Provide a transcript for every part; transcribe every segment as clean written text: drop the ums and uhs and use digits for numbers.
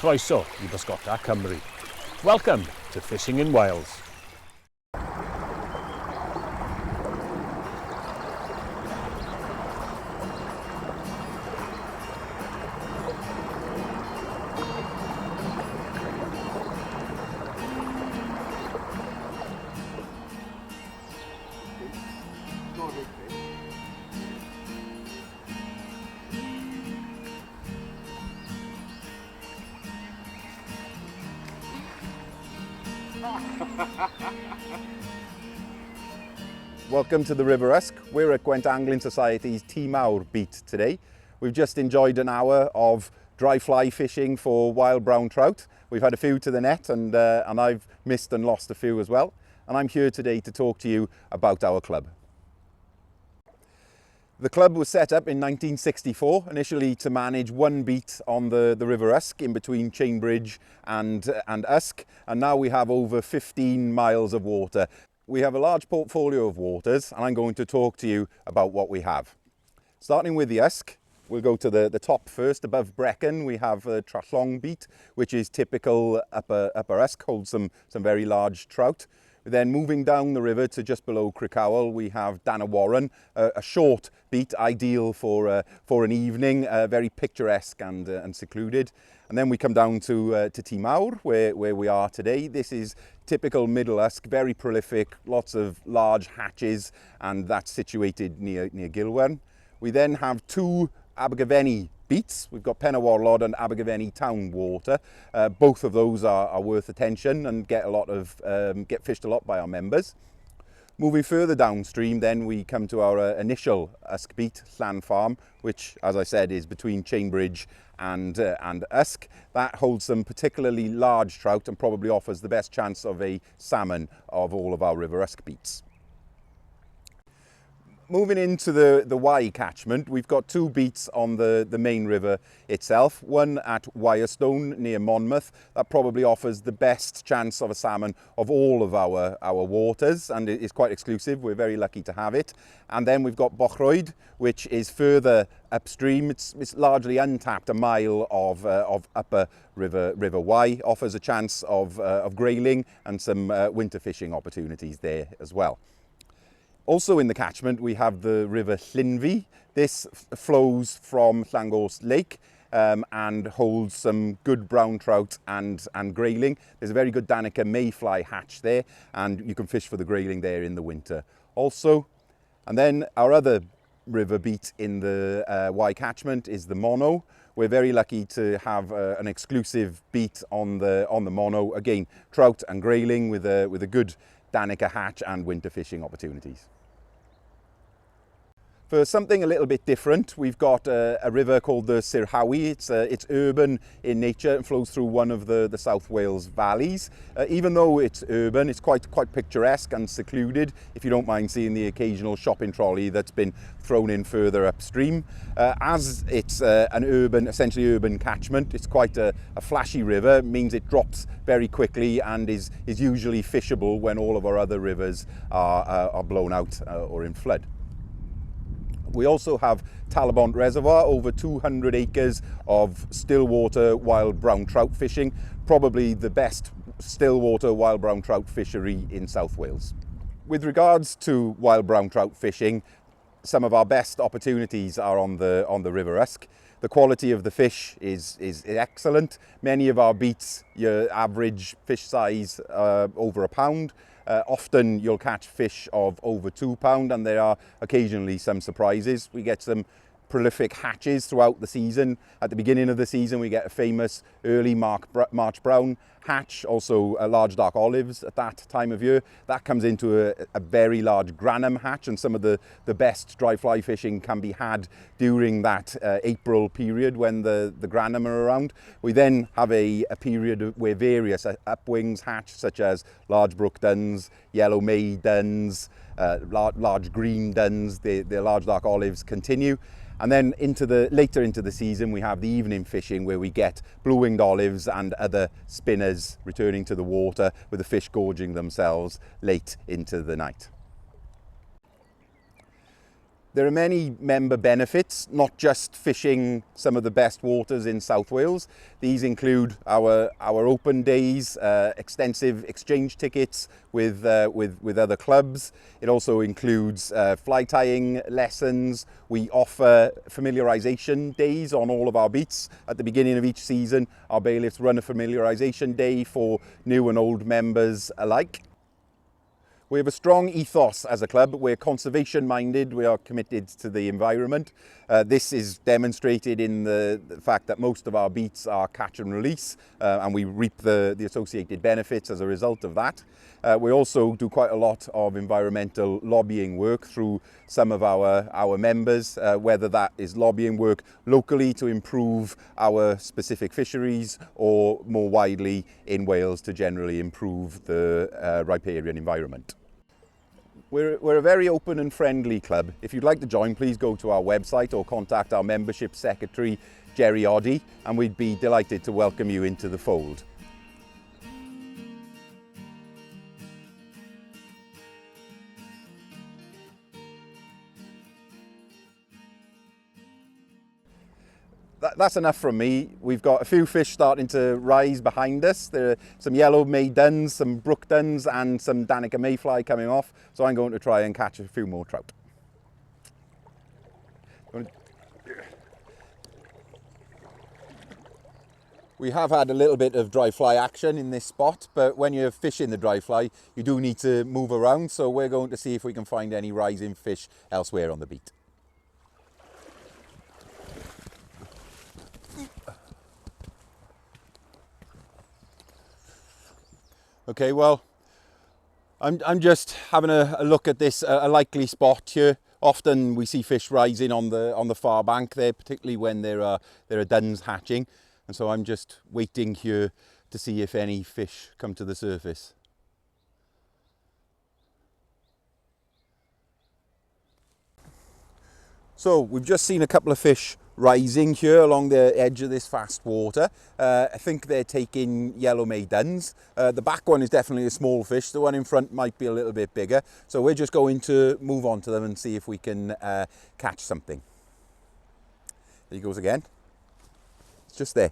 Croeso I Bysgota Cymru. Welcome to Fishing in Wales. Welcome to the River Usk. We're at Gwent Angling Society's Ty Mawr beat today. We've just enjoyed an hour of dry fly fishing for wild brown trout. We've had a few to the net and I've missed and lost a few as well. And I'm here today to talk to you about our club. The club was set up in 1964, initially to manage one beat on the River Usk in between Chainbridge and Usk, and now we have over 15 miles of water. We have a large portfolio of waters, and I'm going to talk to you about what we have. Starting with the Usk, we'll go to the top first. Above Brecon, we have a Trallong beat, which is typical upper Usk, holds some very large trout. Then moving down the river to just below Crickhowell, we have Warren, a short beat, ideal for an evening, very picturesque and secluded. And then we come down to Ty Mawr, where we are today. This is typical Middle Usk, very prolific, lots of large hatches, and that's situated near Gilwern. We then have two Abergavenny beats. We've got Warlod and Abergavenny Town Water. Both of those are worth attention and get fished a lot by our members. Moving further downstream, then we come to our initial Usk beat, Llan Farm, which, as I said, is between Chainbridge and Usk. That holds some particularly large trout and probably offers the best chance of a salmon of all of our River Usk beats. Moving into the Wye catchment, we've got two beats on the main river itself. One at Wirestone near Monmouth, that probably offers the best chance of a salmon of all of our waters, and it is quite exclusive. We're very lucky to have it. And then we've got Bochroyd, which is further upstream. It's largely untapped, a mile of upper river Wye, offers a chance of grayling and some winter fishing opportunities there as well. Also in the catchment, we have the River Llynfi. This flows from Llangors Lake and holds some good brown trout and grayling. There's a very good Danica mayfly hatch there, and you can fish for the grayling there in the winter also. And then our other river beat in the Wye catchment is the Mono. We're very lucky to have an exclusive beat on the Mono. Again, trout and grayling with a good Danica hatch and winter fishing opportunities. For something a little bit different, we've got a river called the Sir Howie. It's urban in nature and flows through one of the South Wales valleys. Even though it's urban, it's quite picturesque and secluded, if you don't mind seeing the occasional shopping trolley that's been thrown in further upstream. As it's essentially urban catchment, it's quite a flashy river. It means it drops very quickly and is usually fishable when all of our other rivers are blown out or in flood. We also have Talabont Reservoir, over 200 acres of stillwater wild brown trout fishing, probably the best stillwater wild brown trout fishery in South Wales. With regards to wild brown trout fishing, some of our best opportunities are on the River Usk. The quality of the fish is excellent. Many of our beats, your average fish size over £1. Often you'll catch fish of over £2, and there are occasionally some surprises. We get some prolific hatches throughout the season. At the beginning of the season, we get a famous early March brown hatch, also large dark olives at that time of year. That comes into a very large Granham hatch, and some of the best dry fly fishing can be had during that April period when the Granham are around. We then have a period where various upwings hatch, such as large brook duns, yellow May duns, large green duns. The large dark olives continue. And then later into the season, we have the evening fishing, where we get blue-winged olives and other spinners returning to the water, with the fish gorging themselves late into the night. There are many member benefits, not just fishing some of the best waters in South Wales. These include our open days, extensive exchange tickets with other clubs. It also includes fly tying lessons. We offer familiarisation days on all of our beats. At the beginning of each season, our bailiffs run a familiarisation day for new and old members alike. We have a strong ethos as a club. We're conservation minded. We are committed to the environment. This is demonstrated in the fact that most of our beats are catch and release, and we reap the associated benefits as a result of that. We also do quite a lot of environmental lobbying work through some of our members, whether that is lobbying work locally to improve our specific fisheries or more widely in Wales to generally improve the riparian environment. We're a very open and friendly club. If you'd like to join, please go to our website or contact our membership secretary, Jerry Oddy, and we'd be delighted to welcome you into the fold. That's enough from me. We've got a few fish starting to rise behind us. There are some yellow mayduns, some brook duns and some Danica mayfly coming off. So I'm going to try and catch a few more trout. We have had a little bit of dry fly action in this spot, but when you're fishing the dry fly, you do need to move around. So we're going to see if we can find any rising fish elsewhere on the beat. Okay, well, I'm just having a look at this, a likely spot here. Often we see fish rising on the far bank there, particularly when there are duns hatching. And so I'm just waiting here to see if any fish come to the surface. So we've just seen a couple of fish rising here along the edge of this fast water. I think they're taking yellow mayduns. The back one is definitely a small fish. The one in front might be a little bit bigger. So we're just going to move on to them and see if we can catch something. There he goes again. It's just there.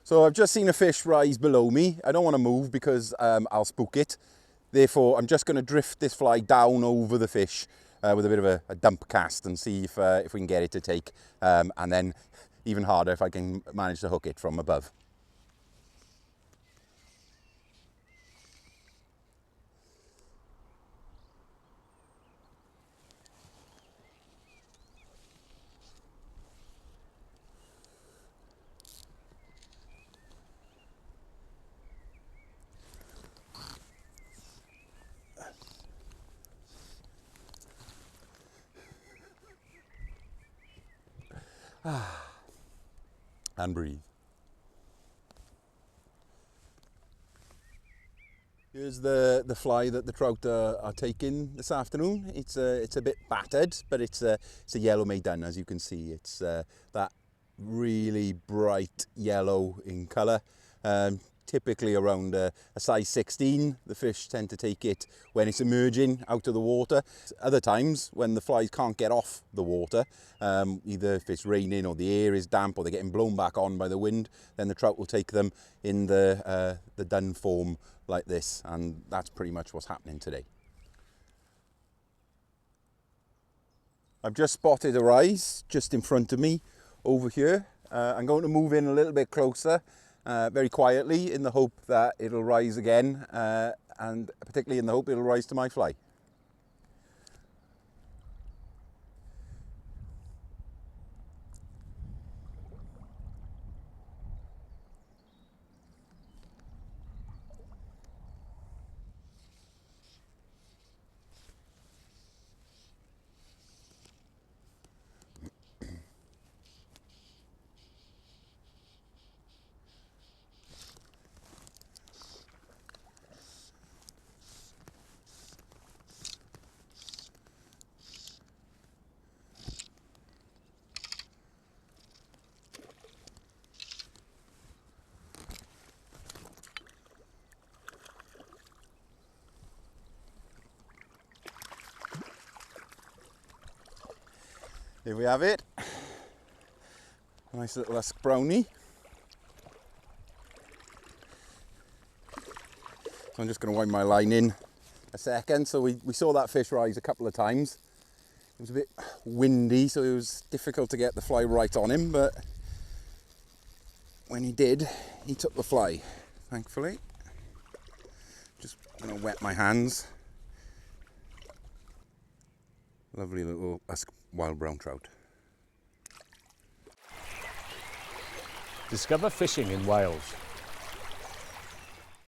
So I've just seen a fish rise below me. I don't want to move because I'll spook it. Therefore, I'm just going to drift this fly down over the fish with a bit of a dump cast and see if we can get it to take. And then even harder if I can manage to hook it from above. And breathe. Here's the fly that the trout are taking this afternoon. It's a bit battered, but it's a yellow maydun, as you can see. It's that really bright yellow in colour. Typically around a size 16. The fish tend to take it when it's emerging out of the water. Other times when the flies can't get off the water, either if it's raining or the air is damp or they're getting blown back on by the wind, then the trout will take them in the dun form like this, and that's pretty much what's happening today. I've just spotted a rise just in front of me over here. I'm going to move in a little bit closer. Very quietly in the hope that it'll rise again and particularly in the hope it'll rise to my fly. Here we have it. Nice little husk brownie. So I'm just going to wind my line in a second. So we saw that fish rise a couple of times. It was a bit windy, so it was difficult to get the fly right on him, but when he did, he took the fly, thankfully. Just going to wet my hands. Lovely little husk wild brown trout. Discover fishing in Wales